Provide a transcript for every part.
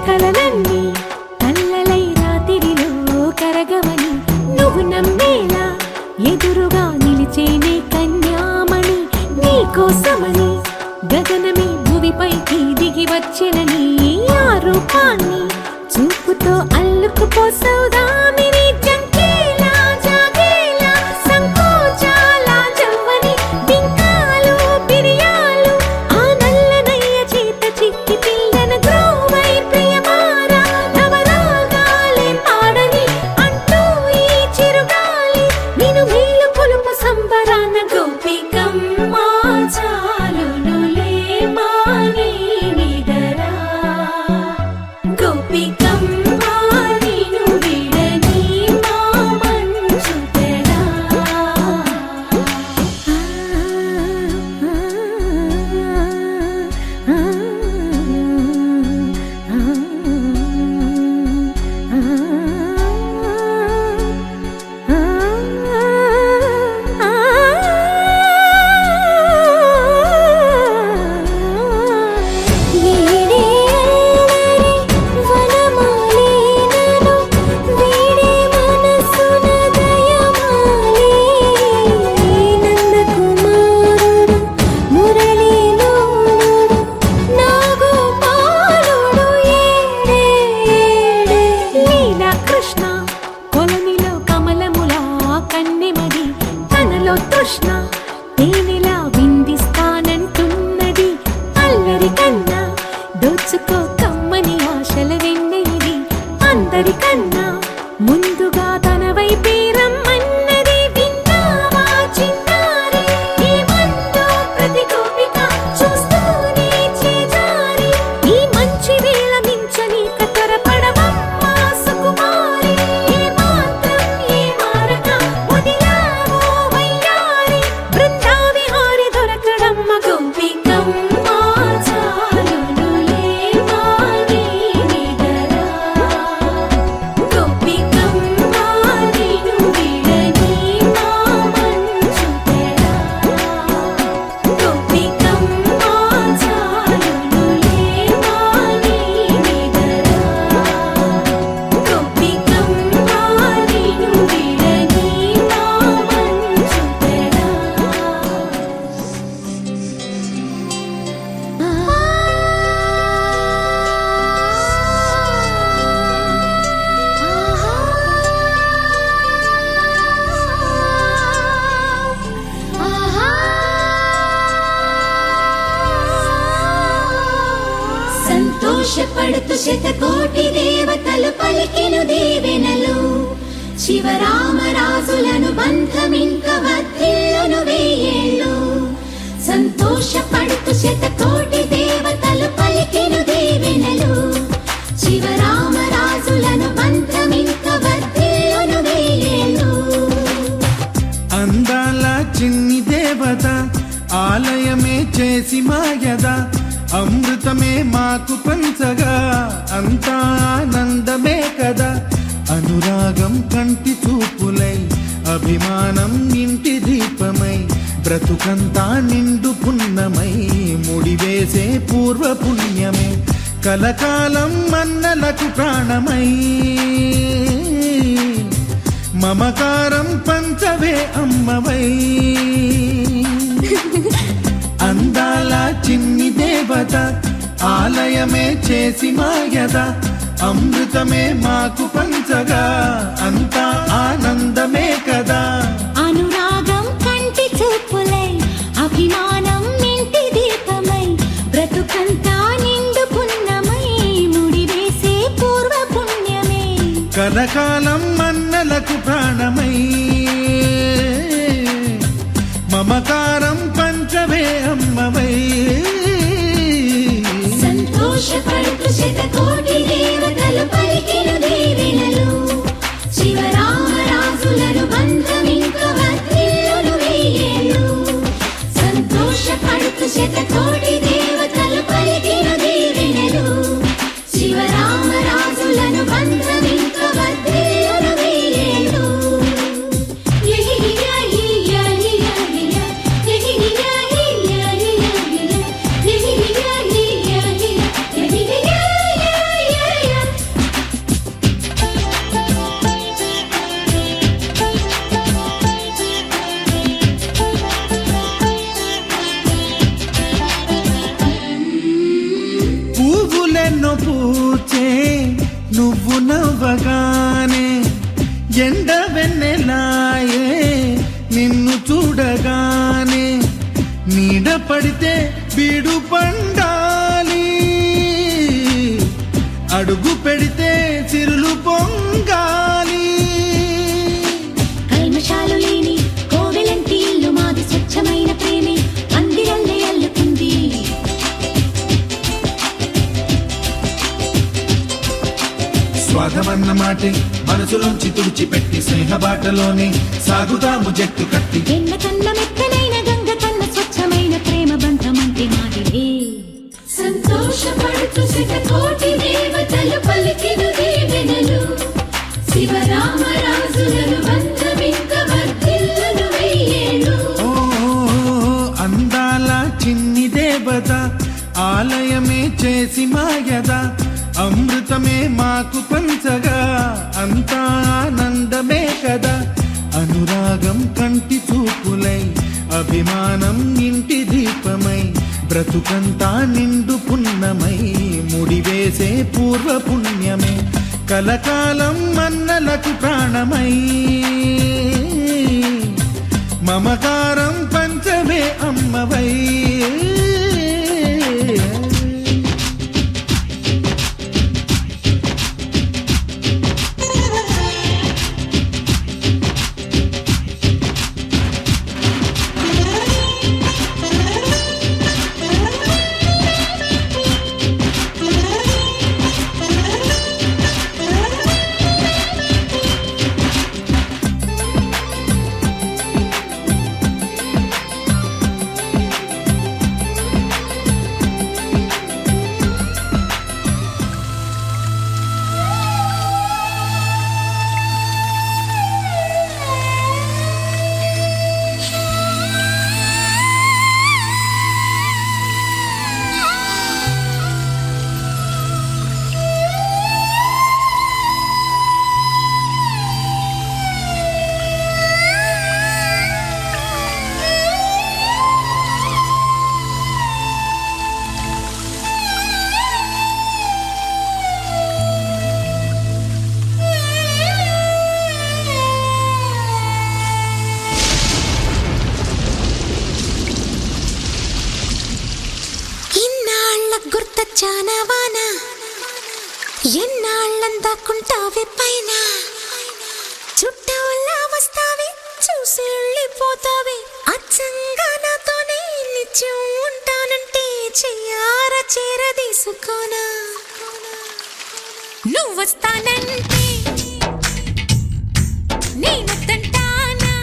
కలలన్నీ కళ్ళలై రాత్రిలో కరగవని నువ్వు నమ్మేలా ఎదురుగా నిలిచేనే కన్యామణి నీకోసమని గగనమే భూమిపైకి దిగి వచ్చినని ఆ రూపాన్ని చూపుతో అల్లుకుపోసౌదామిని జంకేలా జాగేలా సంకోచాల జవ్వని బింకాలు బిరియాలు ఆ నల్లనయ్య చేత చిక్కి పిల్లన గ్రోవై ప్రియమారా నవరాగాలే పాడని అంటూ ఈ చిరుగాలి నిన్ను మేలు కొలుపు సంబరాన గోపికమ్మ చాలునులే మాని నిదరా గోపికమ్మ తృష్ణ తేనెలా విందిస్తానంటున్నది అల్లరి కన్నా దోచుకో కమ్మని ఆశల వెన్నెయిది అందరికన్నా ముందుగా తన వైపే రమ్మన్నది విన్నావా చిన్నారి ఏమందో ప్రతి గోపిక చూస్తూనే చేజారి ఈ మంచి వేళ మించని కతరపడవమ్మా సుకుమారి ఏ మాత్రం ఏ మారక వదిలావో వయ్యారి బృందావిహారి దొరకడమ్మ గోపికమ్మ చాలునులే మాని నిదరా గోపికమ్మ నిన్ను విడని మా మంచు తెరా గోపికమ్మ చాలునులే మాని నిదరా గోపికమ్మ నిన్ను విడని మా మంచు తెరా సంతోషపడుతు శతకోటి దేవతలు పలికెను దీవెనలు శివరామరాజులను బంధమింక వర్ధిల్లును వేయేళ్ళు సంతోషపడుతు శతకోటి దేవతలు పలికెను దీవెనలు శివరామరాజులను బంధమింక వర్ధిల్లును వేయేళ్ళు అందాల చిన్ని దేవత ఆలయమే చేసి మాయద అమృతమే మాకు పంచగా అంతా ఆనందమే కదా అనురాగం కంటి చూపులై అభిమానం ఇంటి దీపమై బ్రతుకంతా నిండు పున్నమై ముడివేసే పూర్వ పుణ్యమే కలకాలం మన్నలకు ప్రాణమై మమకారం పంచవే అమ్మవై అందాల చిన్ని దేవత ఆలయమే చేసి మాయద అమృతమే మాకు పంచగా అంతా ఆనందమే కదా అనురాగం కంటి చూపులై అభిమానం ఇంటి దీపమై బ్రతుకంతా నిండు పున్నమై ముడివేసే పూర్వ పుణ్యమే కలకాలం మన్నలకు ప్రాణమై మమకారం పంచవే అమ్మవై సంతోషపడుతు శతకోటి దేవతలు పలికిన దీవెనలు శివరామరాజులను బంధమింక వర్ధిల్లును వెయ్యేళ్ళు సంతోషపడుతు శతకోటి దేవతలు పలికిన దీవెనలు శివరామరాజులను బంధమింక వర్ధిల్లును వెయ్యేళ్ళు పువ్వులెన్నో పూచే నువ్వు నవ్వగానే ఎండ వెన్నెలాయే నిన్ను చూడగానే నీడ పడితే బీడు పండాలి అడుగు పెడితే చిరులు పొంగాలి కల్మషాలు లేని కోవెలంటి ఇల్లు మాది స్వచ్ఛమైన ప్రేమే అందిరల్లే అల్లుకుంది స్వాగమన్న మాటే మనసులోంచి తుడిచిపెట్టి స్నేహబాటలోనే సాగుతాము జట్టు కట్టి ఎన్న కన్న మెత్తనైన గంగ కన్న స్వచ్ఛమైన ప్రేమ బంధమంటే మాదిలే సంతోషపడుతు శతకోటి దేవతలు పలికిన దీవెనలు శివరామరాజులను బంధమింక వర్ధిల్లును వెయ్యేళ్ళు ఓ అందాల చిన్ని దేవత ఆలయమే చేసి మాయద అమృతమే మాకు పంచగా అంతా ఆనందమే కదా అనురాగం కంటి చూపులై అభిమానం ఇంటి దీపమై బ్రతుకంతా నిండు పున్నమై ముడివేసే పూర్వ పుణ్యమే కలకాలం మన్నలకు ప్రాణమై మమకారం పంచవే అమ్మవై చానవాన ఎన్నాళ్ళందాకుంటావే పైన చుట్టూలా వస్తావే చూసి వెళ్ళిపోతావే అచ్చంగా నాతోనే నిత్యం ఉంటానంటే చెయ్యార చేరదీసుకోనా నువ్వు వస్తానంటే నేను తంటానా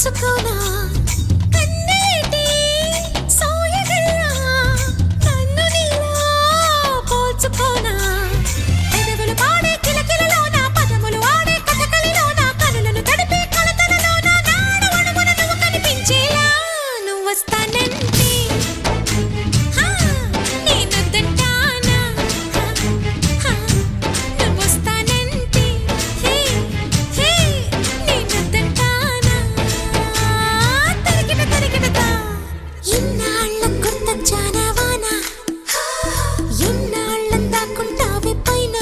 దాచుకోనా కన్నీటి సోయగల్లా నన్ను నీలా పోల్చుకోనా పెదవులు పాడే కిలకిలలోన పదములు ఆడే కథకళిలోన కనులను తడిపే కలతలలోన నాడు అణువున నువ్వు కనిపించేలా నువ్వు వస్తానంటే హా నేనొద్దంటానా హా నువ్వు వస్తానంటే హే హే నేనొద్దంటానా తరిగినదా ఇన్నాళ్ళ గుర్తొచ్చానా వానా ఎన్నాళ్ళని దాక్కుంటావే పైన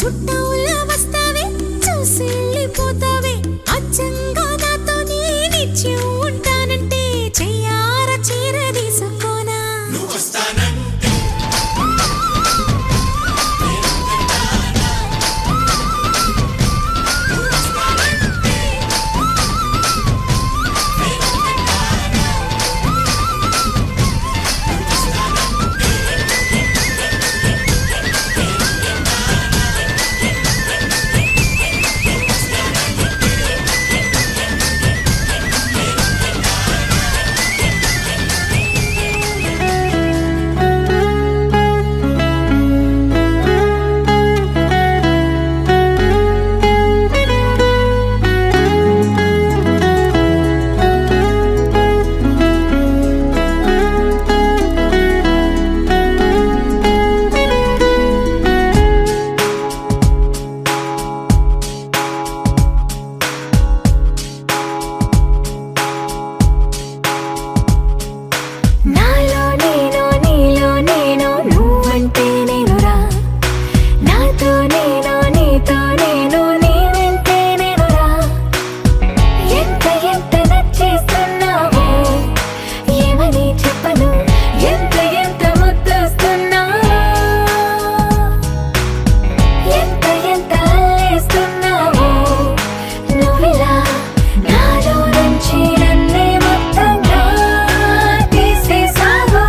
చుట్టవులా వస్తావే చూసి వెళ్ళిపోతావే అచ్చంగా నాతోనే నిత్యం ఉంటానంటే చెయ్యార చీర తీసుకోనా నాలో నేను నీలో నేను నువ్వంటే నేనురా నాతో నేను నీతో నేను నీ వెంటే నేనురా ఎంత ఎంత నచ్చేస్తున్నావో ఏమని చెప్పను ఎంత ఎంత ముద్దొస్తున్నావో ఎంత ఎంత అల్లేస్తున్నావో నువ్విలా నాలో నుంచి నన్నే మొత్తంగా తీసేసావు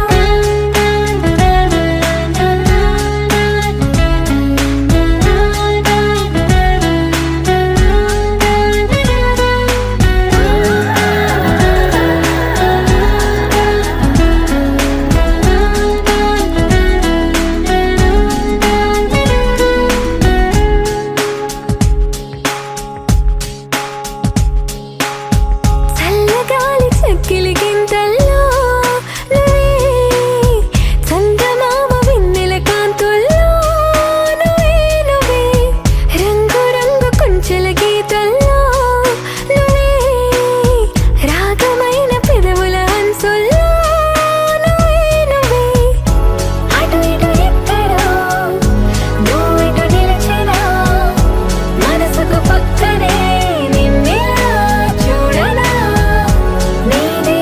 చల్లగాలి చక్కిలి గింతల్లో నువ్వే చందమామ వెన్నెల కాంతుల్లో నువ్వే నువ్వే రంగు రంగు కొంచెల గీతల్లో నువ్వే రాగమైన పెదవుల హంసుల్లో నువ్వే నువ్వే అటు ఇటు ఎక్కడో నువ్వు ఇటు నిలిచినా మనసుకు పక్కనే నిన్నిలా చూడనా నీదే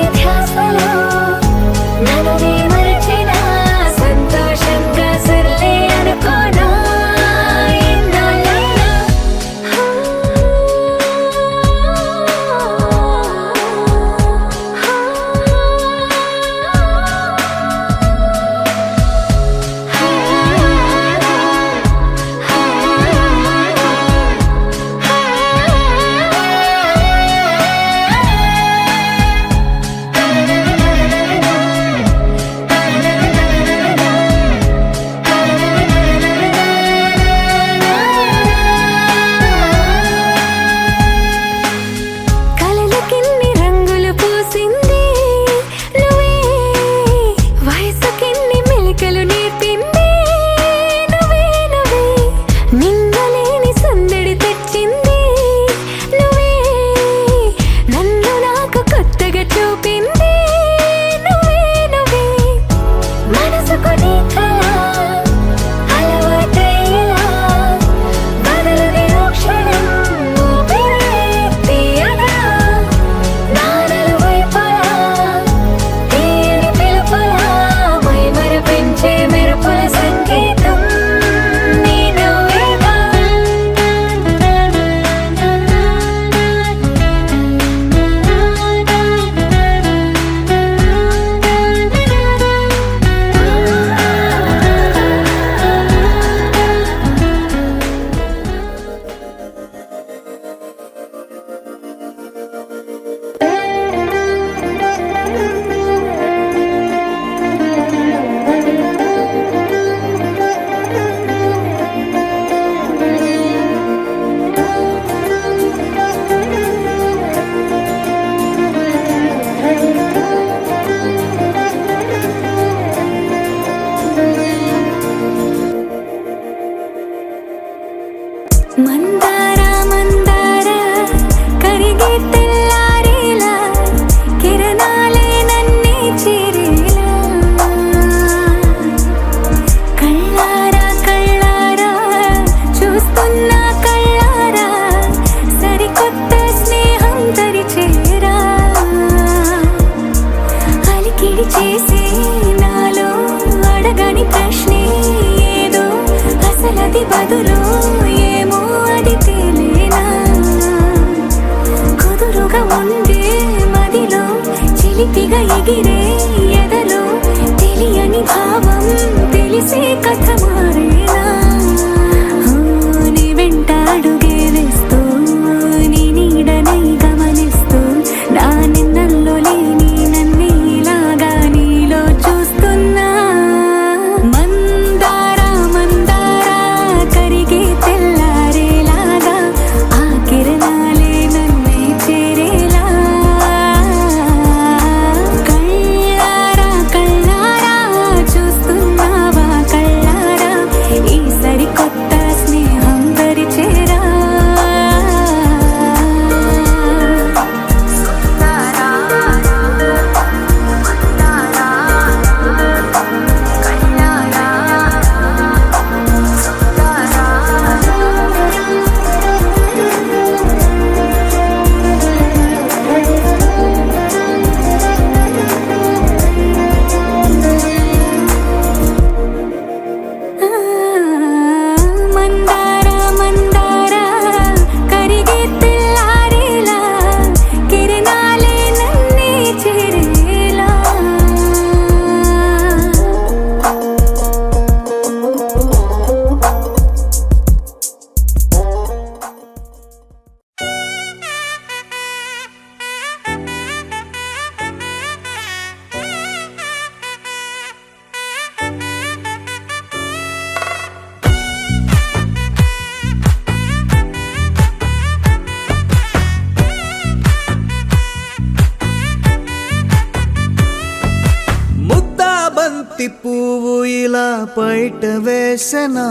ఇలా బయట వేసెనా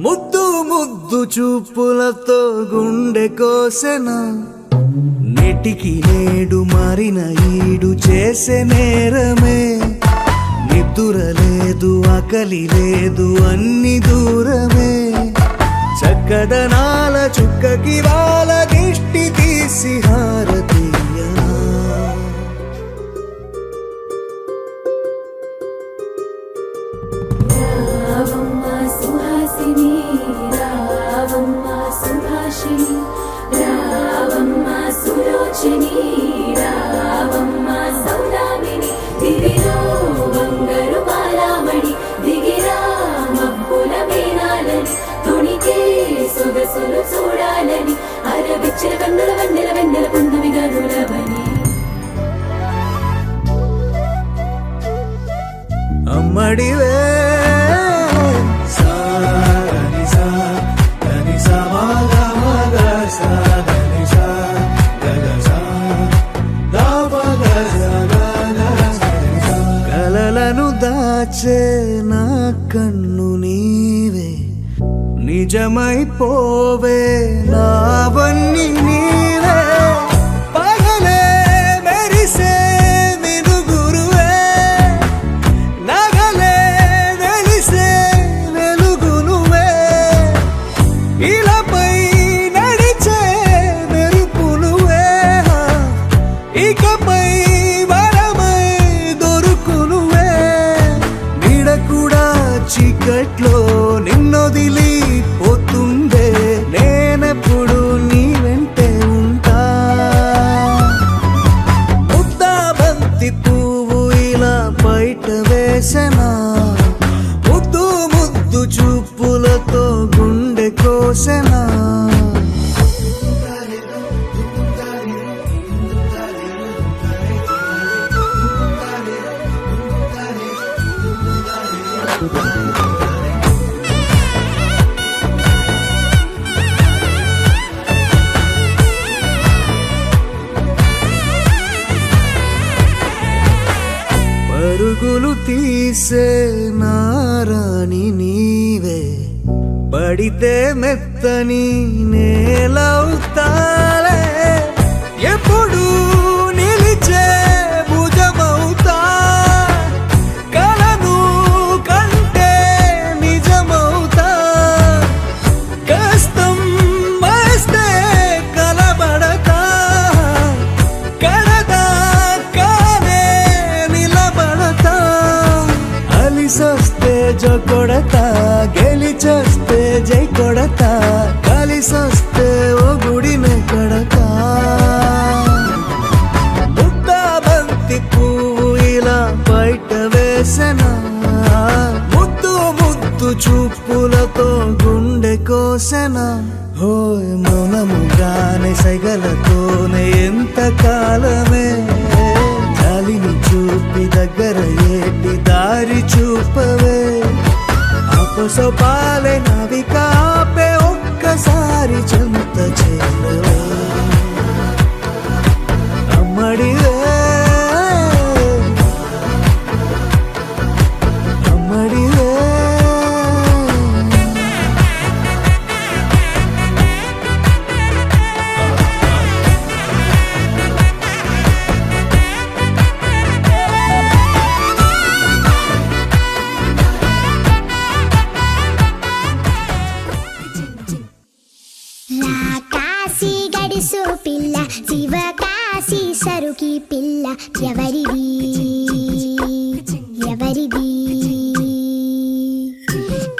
ముద్దు ముద్దు చూపులతో గుండె కోసెనా నెటికి నేడు మారిన ఈడు చేసే నేరమే నిద్ర లేదు ఆకలి లేదు అన్ని దూరమే చక్కదనాల చుక్కకి వాళ్ళ దిష్టి తీసి హారతీయనా రావమ్మ సుహాసిని రావమ్మ సుభాషిణి రావమ్మ సులోచని రావమ్మ సౌదామిని దిగిరా బంగారు బాలామణి దిగిరా మబ్బుల మేనాలని తొణికే సొగసులు చూడాలని అరవిచ్చిన కన్నుల వెన్నెల వెన్నెల పున్నమి గనులవని అమ్మడివే కలలను దాచే నా కన్ను నీవే నిజమైపోవే నావన్నీ నీవే పగలే మెరిసే మినుగురువే నగలే వెలిసే వెలుగునువే ఇలాపై నడిచే మెరుపునువే ఇకపై వరమై దొరుకునువే నీడ కూడా చీకట్లో నిన్నొదిలి పోతుందే నేనెప్పుడు నీ వెంటే ఉంటా ముద్దా బంతి పువ్వు ఇలా బయట వేసెనా ముద్దు ముద్దు చూపులతో గుండె కోసెనా పరుగులు తీసే నారాణి నీవే పడితే మెత్తని నేలవుతాలే ఎప్పుడు నిలిచే భుజమవుతా కలను కంటే నిజమవుతా కష్టం వస్తే కలబడతా కడదాకానే నిలబడతా అలిసొస్తే జో కొడతా గెలిచొస్తే జై కొడతా కలిసొస్తే ఓ గుడినే కడతా ముద్దా బంతి పువ్వు ఇలా బయట వేసెనా ముద్దు ముద్దు చూపులతో గుండె కోసెనా హోయ్ మౌనముగానే సైగలతోనే ఎంత కాలమే గాలిని చూపి దగ్గర ఏటి దారి చూపవే అపసపాలే నవిక ఆపే ఒక్కసారి చెంత చేరవే అమ్మడివే అమ్మడివే కాశీ గడిసు పిల్ల శివ కాశీ సరుకి పిల్ల ఎవరిది ఎవరిది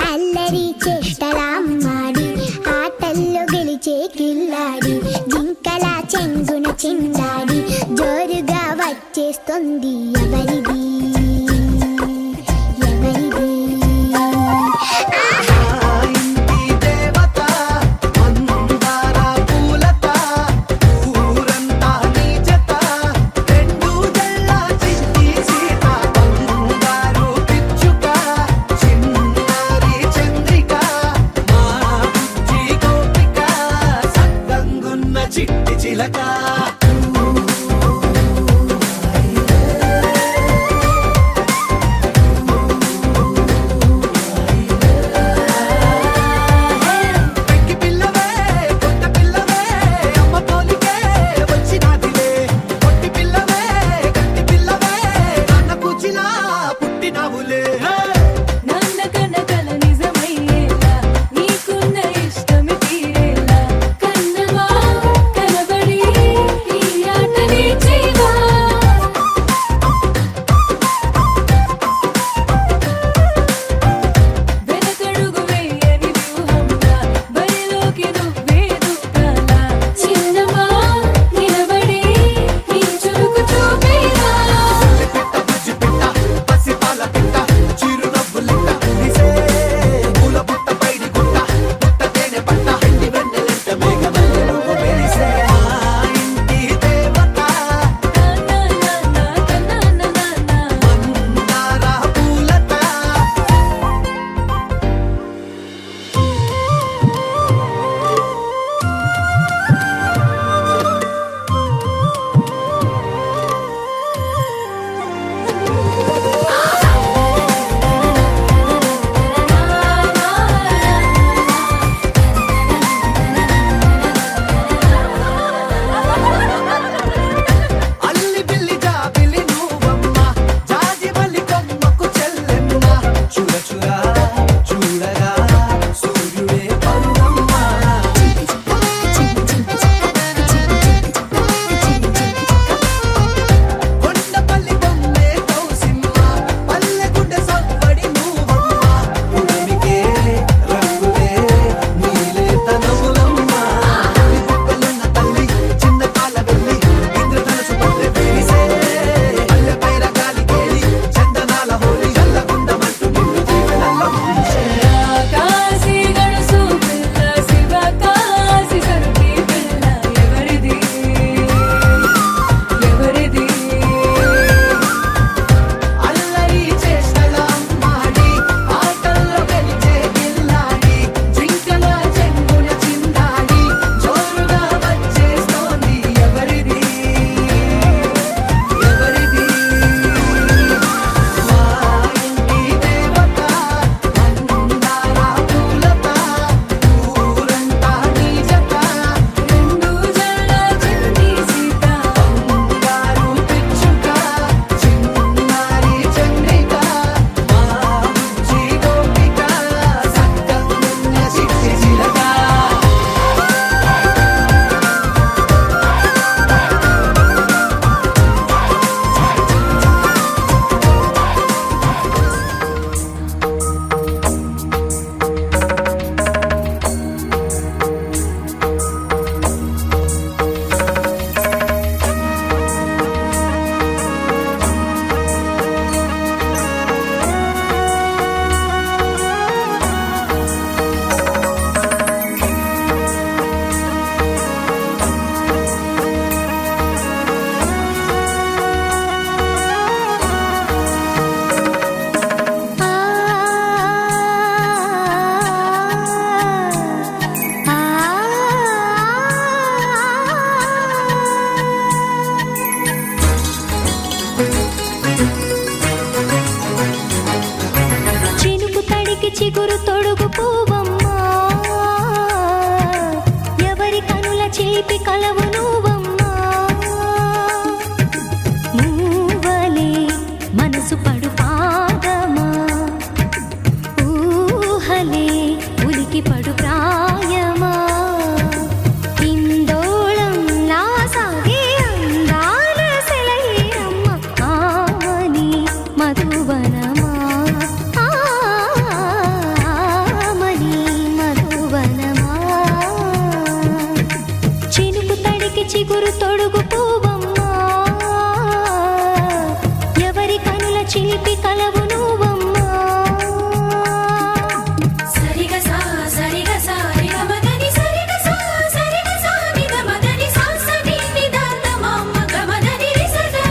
అల్లరి చేష్టలామ్మాడి ఆటల్లో గెలిచే కిల్లాడి జింకల చెంగున చిందాడి జోరుగా వచ్చేస్తుంది ఎవరిది ఎవరిది చిట్టి చిలక పువ్వమ్మా ఎవరి కనుల చిలిపి కలవు నువ్వమ్మా మూవలే మనసు పడు పాదమా ఊహలే ఉలికి పడు ప్రాయమా ఇందోళంలా సాగే అందాల సెలయేరమ్మ ఆమని మధువనమా ఆమని మధువనమా చినుకు తడికి చిగురు తొడుగు పువ్వమ్మా ఎవరి కనుల చిలిపి కలవు నువ్వమ్మా సరిగ సా సరిగ సా రిగ మదని సరిగ సా సరిగ సా నిద మదని సా సని నిదాత మమ్మ గమదని రిసదా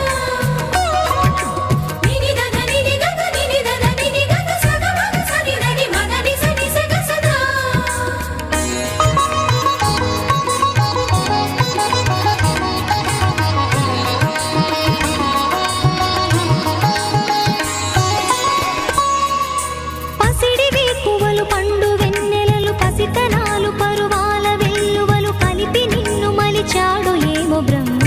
నిని దద నిని గద నిని దద నిని గద సద మగ సని దని మదని సని సగ సదా పసిడివి పువ్వులు పండు వెన్నెలలు పసితనాలు పరువాల వెల్లువలు కలిపి నిన్ను మలిచాడు ఏమో బ్రహ్మ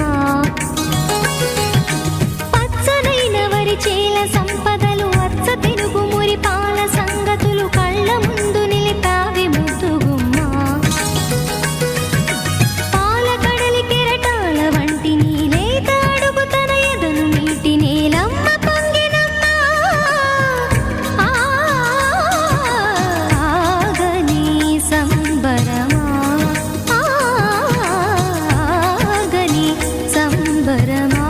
పచ్చనైన వరి చేల సంపదలు అచ్చ తెలుగు మురి పాల సంగతులు కళ్ళ ముందు నిలిపావి ముద్దుగుమ్మ పాల కడలి కెరటాల వంటి నీలేత అడుగు తన ఎదను నీటి నేలమ్మ పొంగినమ్మ ఆగని సంబరమా ఆగని సంబరమా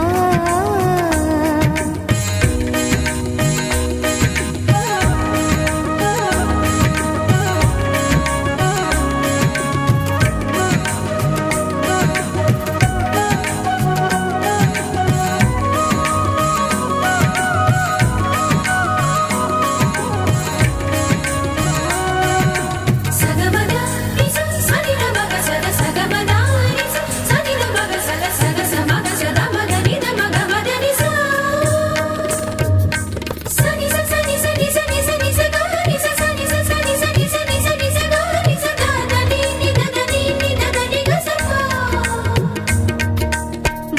సగమద నిస సని ద మగ సద సగమద నిస సని ద మగ సద సగ సమగ సద మగ నిద మగ మదని సా సని స సని సని సని సని స గ ని స సని స సని సని సని సని స గ ని స ద ద ని ని ద ద ని ని ద ద ని గ స పా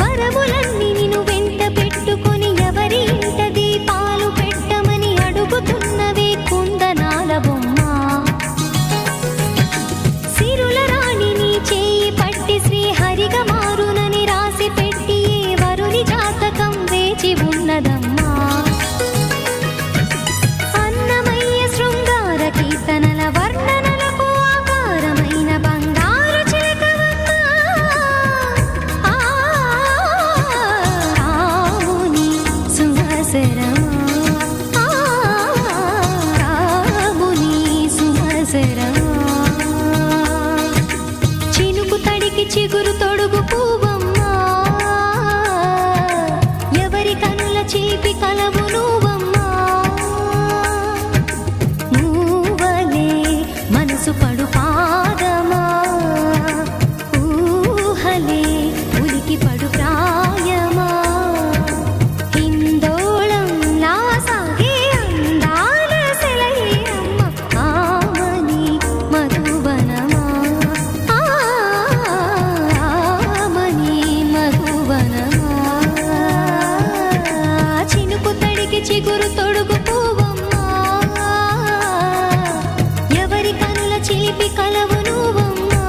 వరములన్నీ నిన్ను వెంట పెట్టుకొని ఎవరి ఇంట దీపాలు పెట్టమని అడుగుతున్నవే కుందనాల బొమ్మ సిరుల రాణి నీ చేయి పట్టి శ్రీహరిగా మారునని రాసి పెట్టి ఏ వరుని జాతకం వేచి ఉన్నదమ్మా అన్నమయ్య శృంగార కీర్తనల వర్ణనలకు ఆకారమైన బంగారు చిలకవమ్మా రాముని సుమసరమా రాముని సుమసరమా చినుకు తడికి చిగురు తొడుగు పువ్వమ్మా ఎవరి కనుల చిలిపి కలవు నువ్వమ్మా మూవలే మనసు పడు పాదమా ఊహలే ఉలికి పడు ప్రాయమా హిందోళంలా సాగే అందాల సెలయేరమ్మ ఆమని మధువనమా ఆమని మధువనమా చినుకు తడికి చిగురు తొడుగు పువ్వమ్మా ఎవరి కనుల చిలిపి కలవు నువ్వమ్మా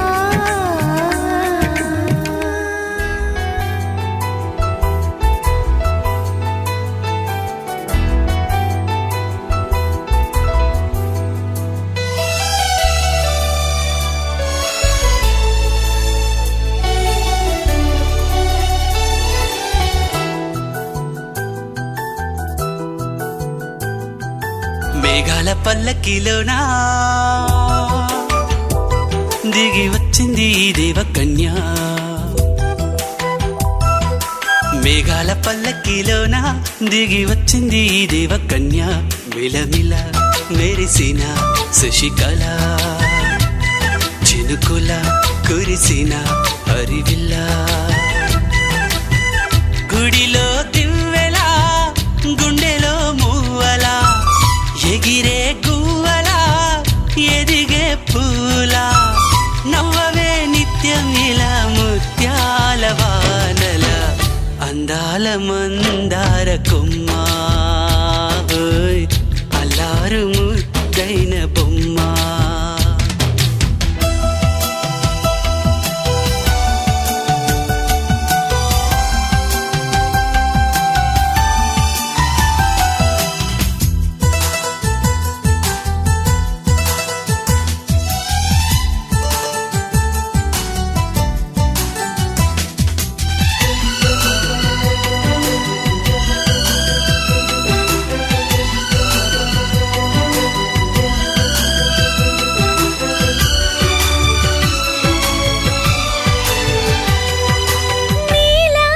మేఘాల పల్లకిలోనా దిగి వచ్చింది ఈ దేవకన్య మేఘాల పల్లకిలోనా దిగి వచ్చింది ఈ దేవకన్య మిలమిల మెరిసిన శశికళ చినుకుల కురిసిన హరివిల్ల గుడిలో దివ్వెలా గుండెలో మూవలా ఎగిరే గువ్వలా ఎది అందాల మందార కొమ్మ ఓయ్, అల్లారు ముద్దైన బొమ్మ. నీలా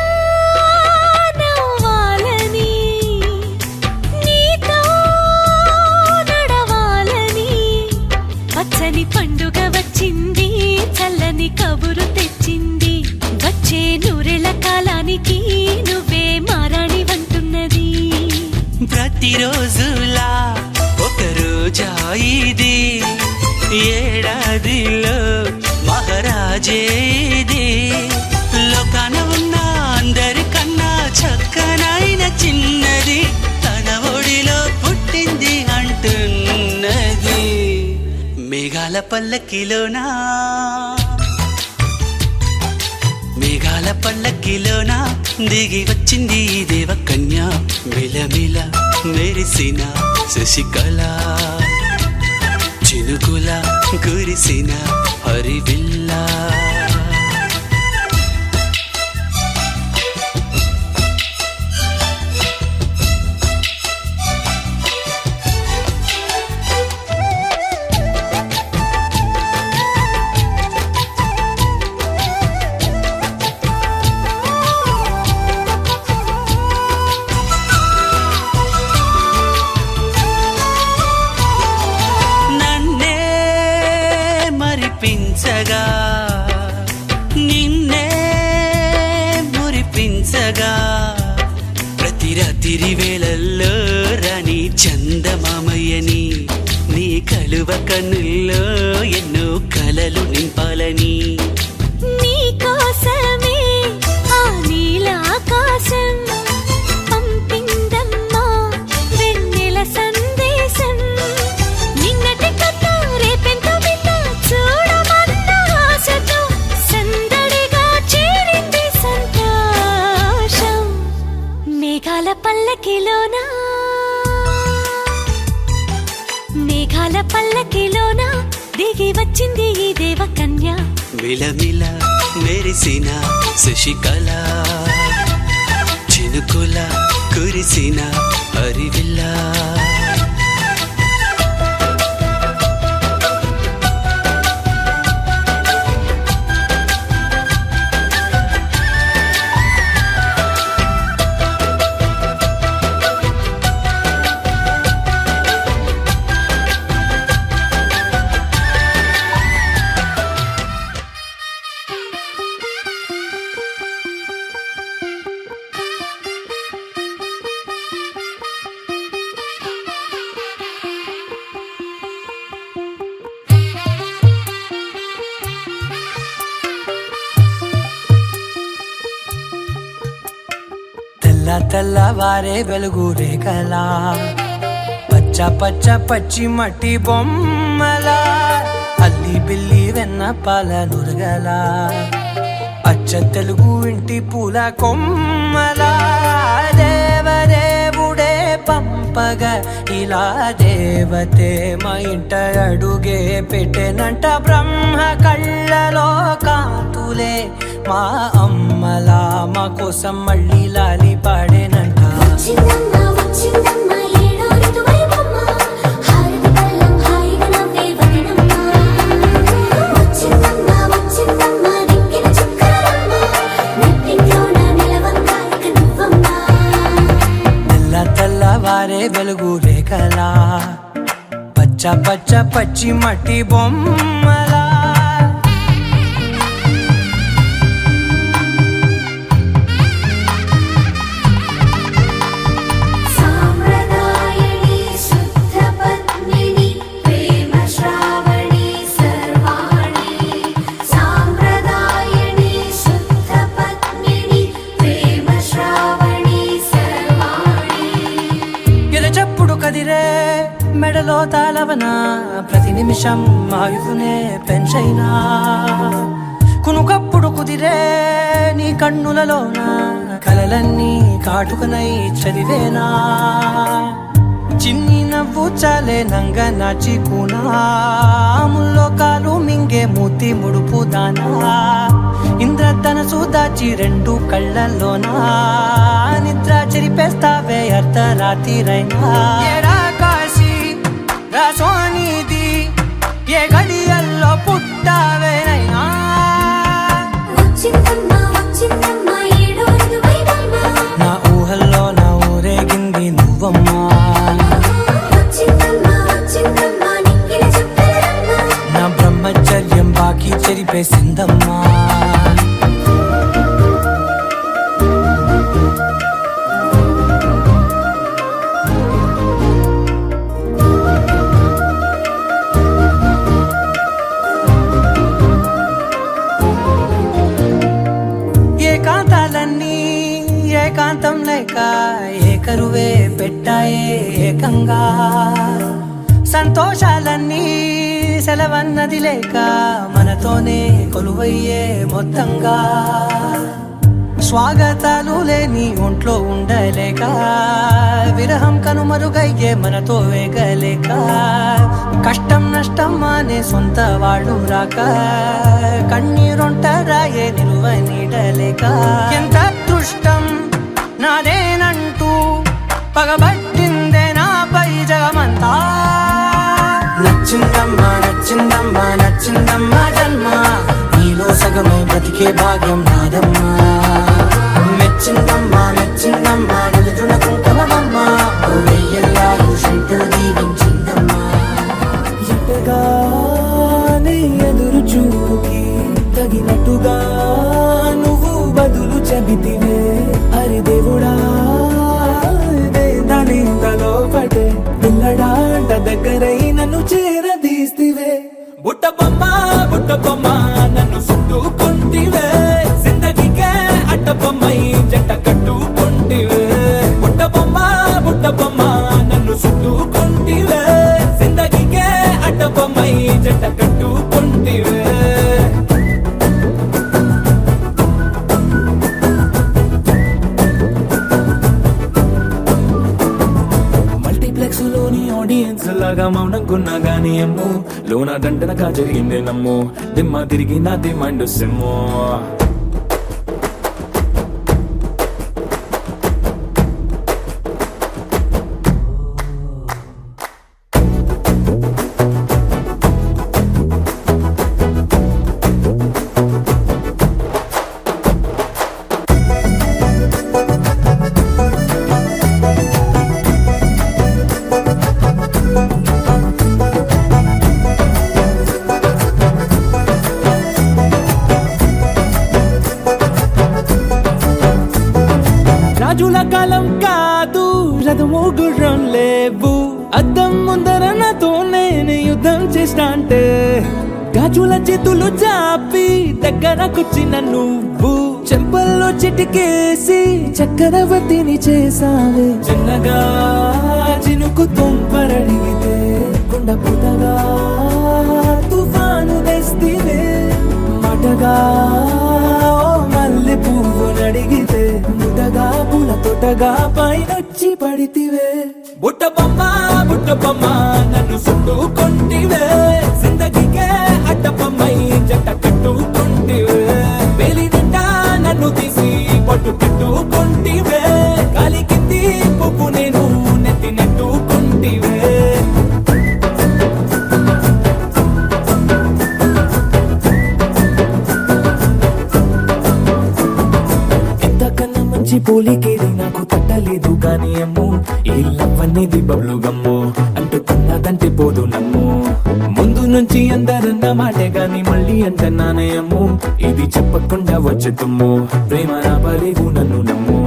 నవ్వాలని, నీతో నడవాలని, పచ్చని పండుగ వచ్చింది, చల్లని కబురు తెచ్చింది, వచ్చే నూరెళ్ళ కాలానికి నువ్వే మారాణి వంటున్నది. ప్రతిరోజులా ఒక రోజా ఇది, ఏడాదిలో మహారాజే ఇది. లోకాన ఉన్న అందరికన్నా చక్కనైన చిన్నది, తన ఒడిలో పుట్టింది అంటున్నది. మేఘాల పల్లకిలోనా, మేఘాల పల్లకిలోన దిగి వచ్చింది ఈ దేవకన్య, మిలమిల మెరిసిన శశికళ, చినుకుల కురిసిన హరివిల్లా. నన్నే మరిపించగా, నిన్నే మురిపించగా, ప్రతి రాత్రి వేళల్లో రాణి చందమామయ్యని, నీ కలువ కన్నుల్లో ఎన్నో కలలు నింపాలని. నీకోసమే ఆ నీలాకాశం పంపిందమ్మా వెన్నెల సందేశం, నిన్నటి కథ రేపెంతో వింత చూడమన్న ఆశతో సందడిగా చేరింది సంతోషం. మేఘాల పల్లకిలోనా, మేఘాల పల్లకిలోన దిగి వచ్చింది ఈ దేవకన్య, మిలమిల మెరిసిన శశికళ, చినుకుల కురిసిన హరివిల్లా. తెల్లవారే వెలుగు రేఖలా, పచ్చ పచ్చ పచ్చి మట్టి బొమ్మలా, అల్లి బిల్లి వెన్న పాల నురగలా, అచ్చ తెలుగు ఇంటి పూల కొమ్మలా, దేవదేవుడే పంపగా ఇలా దేవతే మా ఇంట అడుగే పెట్టెనంట. బ్రహ్మ కళ్ళలో కాతులే మా అమ్మలా మా కోసం మళ్ళీ లాలి పాడేనంట. వచ్చిందమ్మ వచ్చిందమ్మ ఏడో ఋతువైవమ్మ, హారతి పళ్ళం హాయిగా నవ్వే వదనమ్మ. వచ్చిందమ్మ వచ్చిందమ్మ దిక్కిన చుక్కలమ్మ, నెట్టింట్లోన నిలవంగా ఇక నువ్వమ్మ. తెల్లవారే వెలుగు రేఖలా, పచ్చ పచ్చ పచ్చి మట్టి బొమ్మలా. సాంప్రదాయని శుద్ధ పద్మిని ప్రేమ శ్రావణి సర్వాణి, సాంప్రదాయని శుద్ధ పద్మిని ప్రేమ శ్రావణి మెడలో తాళవన ప్రతి నిమిషం ఆయువునే పెంచైనా కునుకప్పుడు కుదిరే నీ కన్నులలోన కలలన్నీ కాటుకనై చదివేనా చిన్ని నవ్వు చాలే నంగ నాచికునాముల్లో కాలు మింగే మూతి ముడుపు దానా ఇంద్రధనసు దాచి రెండు కళ్ళల్లోనా నిద్ర చెరిపేస్తావే అర్ధరాత్రిరైనా ఏడా కాశీ రాసోనిది ఏ గడియల్లో పుట్టావేనైనా వచ్చిందమ్మా వచ్చిందమ్మా ఏడో ఋతువైవమ్మా నా ఊహల్లో నా ఊరేగింది నువ్వమ్మా వచ్చిందమ్మా వచ్చిందమ్మా నిక్కిన చుక్కలమ్మా నా బ్రహ్మచర్యం బాకీ చెరిపేసిందమ్మా ఏకాంతాలన్నీ ఏకాంతం లేక ఏకరువే పెట్టాయే ఏకంగా సంతోషాలన్నీ సెలవన్నది లేక మనతోనే కొలువయ్యే మొత్తంగా స్వాగతాలు లేని ఒంట్లో ఉండలేక విరహం కనుమరుగయ్యే మనతో వేగలేక కష్టం నష్టం అనే సొంత వాళ్ళు రాక కన్నీరొంటరాయే నిలువ నీడలేక ఎంత అదృష్టం నాదేనంటూ పగబట్టిందే నాపై జగమంతా నచ్చిందమ్మా నచ్చిందమ్మా నచ్చిందమ్మా జన్మ నీలో సగమే బ్రతికే భాగ్యం నాదమ్మా మెచ్చిందమ్మా మెచ్చిందమ్మా నిలుచున్న కుంకుమమ్మా వెయ్యల్లాలు శంకరు దీవించిందమ్మా ఎట్టగానే ఎదురు చూపుకి తగినట్టుగా నువ్వు బదులు చెబితివే హరి దేవుడా దానింతలో పటే పిల్లడాంట దగ్గరై నన్ను చేరదీస్తివే బుట్ట బొమ్మ నన్ను చుట్టుకుంటివే జిందగీకే అట్ట బొమ్మై జంట కట్టుకుంటివే బుట్ట బొమ్మ నన్ను చుట్టుకుంటివే జిందగీకే అట్ట బొమ్మై జంట కట్టుకుంటివే మల్టీప్లెక్స్ లోని ఆడియన్స్ లాగా మౌనంకున్నా గానీ అమ్ము లోన దండనగా జరిగిందే నమ్ము దిమ్మ తిరిగి నా దిమ్మండు సిమ్ము రాజుల కాలం కాదు రథము గుర్రం లేవు అద్దం ముందర నాతో నేను యుద్ధం చేస్తా అంటే గాజుల చేతులు చాపి దగ్గరకొచ్చిన నువ్వు చెంపల్లో చిటికేసి చక్రవర్తిని చేసావే చిన్నగా చినుకు తుంపరడిగితే కుండ పుటగా తుఫాను తెస్తివే మాటగా మల్లె పువ్వు నడిగితే ముటగా పుల తొటగా పైనొచ్చి పడితివే బుట్ట బొమ్మ నన్ను చుట్టుకుంటివే జిందగీకే అట్ట బొమ్మై జంట కట్టుకుంటివే వేలి నిండా నన్ను తీసి పట్టు కట్టుకుంటివే గాలి కింది పువ్వు నేను నెత్తి నెట్టుకుంటివే ఇంతకన్నా మంచి పోలికేది నాకు తట్టలేదు కానీ అమ్ము ఈ లవ్ అనేది బబ్లు గమ్ము అంటుకున్నదంటే పోదు నమ్ము ముందు నుంచి అందరన్న మాటే గాని మళ్ళీ అంటున్నానే అమ్ము ఇది చెప్పకుండా వచ్చే తుమ్ము ప్రేమ రాబలేదు నన్ను నమ్ము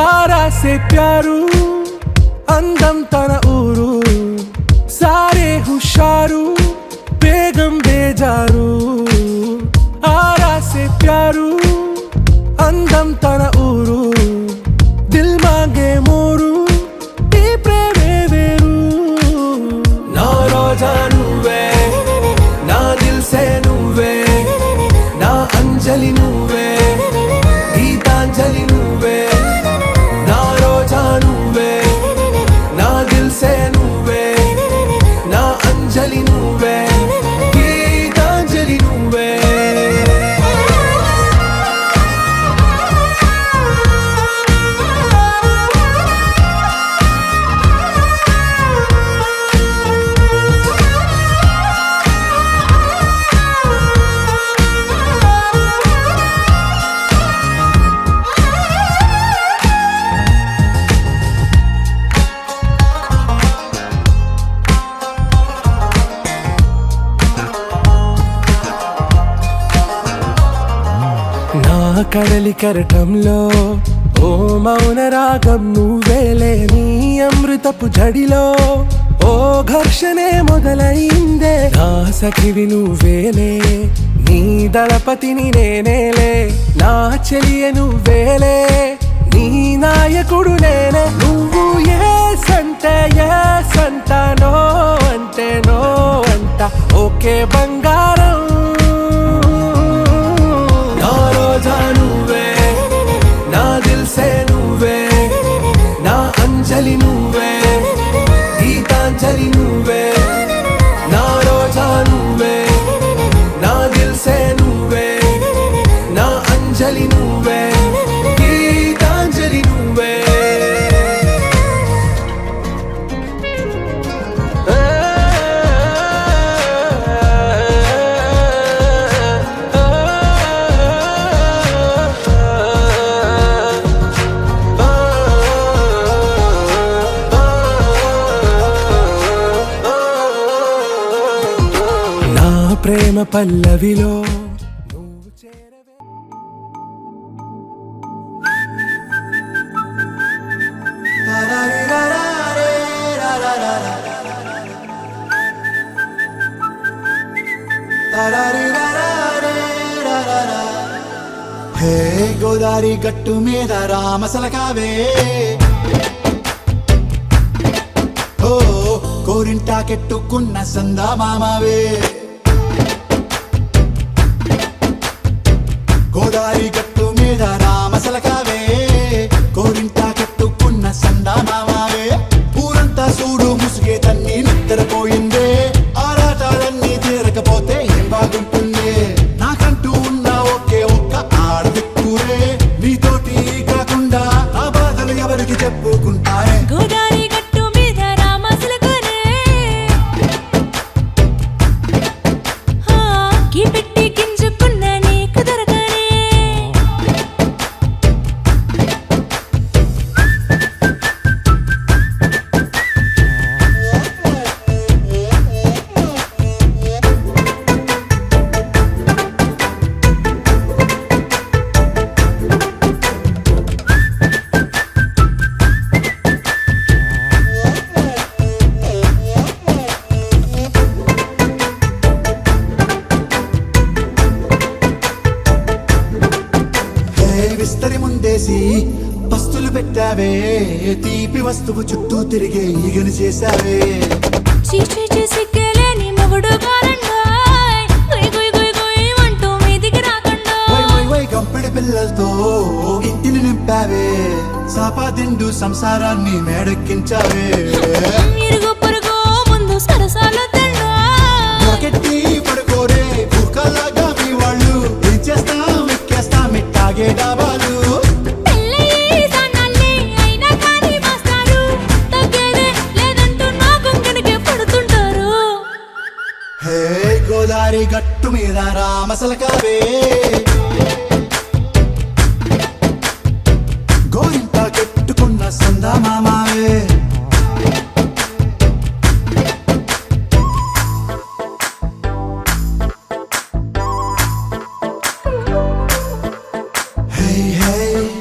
ఆరా సే ప్యారు అందం తన ఊరు సారే హుషారు బేగం బేజారు ఆరా సే ప్యారు అందం తన ఊరు దిల్ మాంగే మోరు ఈ ప్రేమే వేరు నా రోజా నువ్వే నా దిల్ సే నువ్వే నా అంజలి నువ్వే గీతాంజలి నువ్వే నా రోజా నువ్వే నా దిల్ సే నువ్వే నా అంజలి నువ్వే గీతాంజలి నువ్వే నా కడలి కరటంలో ఓ మౌన రాగం నువ్వేలే నీ అమృతపు జడిలో ఓ ఘర్షణే మొదలైందే నా సఖివి నువ్వేలే నీ దళపతిని నేనేలే నా చెలియ నువ్వేలే నీ నాయకుడు నేనే నువ్వు ఏ సంట నో అంటే నో అంట ఓకే బంగారం నా రోజా నువ్వే నా దిల్ సే నువ్వే నా అంజలి నువ్వే గీతాంజలి నువ్వే నా రోజా నువ్వే నా దిల్ సే నువ్వే నా అంజలి నువ్వే గీతాంజలి నువ్వే నా ప్రేమ పల్లవిలో నువ్వు చేరవే హే గోదారి గట్టు మీద రామసలకావే ఓ కోరింటాకెట్టుకున్న సందా మామావే గోదారి గట్టు మీద రామసలకావే కోరింటాకెట్టుకున్న సందా మామావే ఊరంతా చూడు ముసుగే తన్ని నిద్రపోయిందే ఆరాటాలన్నీ తీరకపోతే ఏం బాగుంటుంది నాకంటూ ఉన్న ఒకే ఒక్క ఆడదిక్కురే నీతోటి కాకుండా నా బాధలు ఎవరికి చెప్పుకుంటారే గోదారి గట్టు మీద రామసలకునే కీ పెట్టి గింజుకున్న నీకు దొరకనే విస్తరి ముందేసి పస్తులు పెట్టావే తీపి వస్తువు చుట్టూ తిరిగే ఈగను చేశావే చీచి సిగ్గలేని మొగుడు కారండాయ్ గుయ్ గుయ్ గుయ్ గుయ్ అంటూ మీదికి రాకండాయ్ వై వై వై గంపెడి పిల్లలతో ఇంటిని నింపావే సాపాదిండు సంసారాన్ని మేడెక్కించావే ఇరుగు పొరుగు ముందు సరసాలు నాకెట్టి పడుకోరే కుక్కలాగా మీ వాళ్ళు ఏం చేస్తాం ఎక్కేస్తాం ఇట్టాగే డాబాలు హే గోదారి గట్టు మీద రామసలకావే గోరింట కెట్టుకున్న సందా మామావే hey hey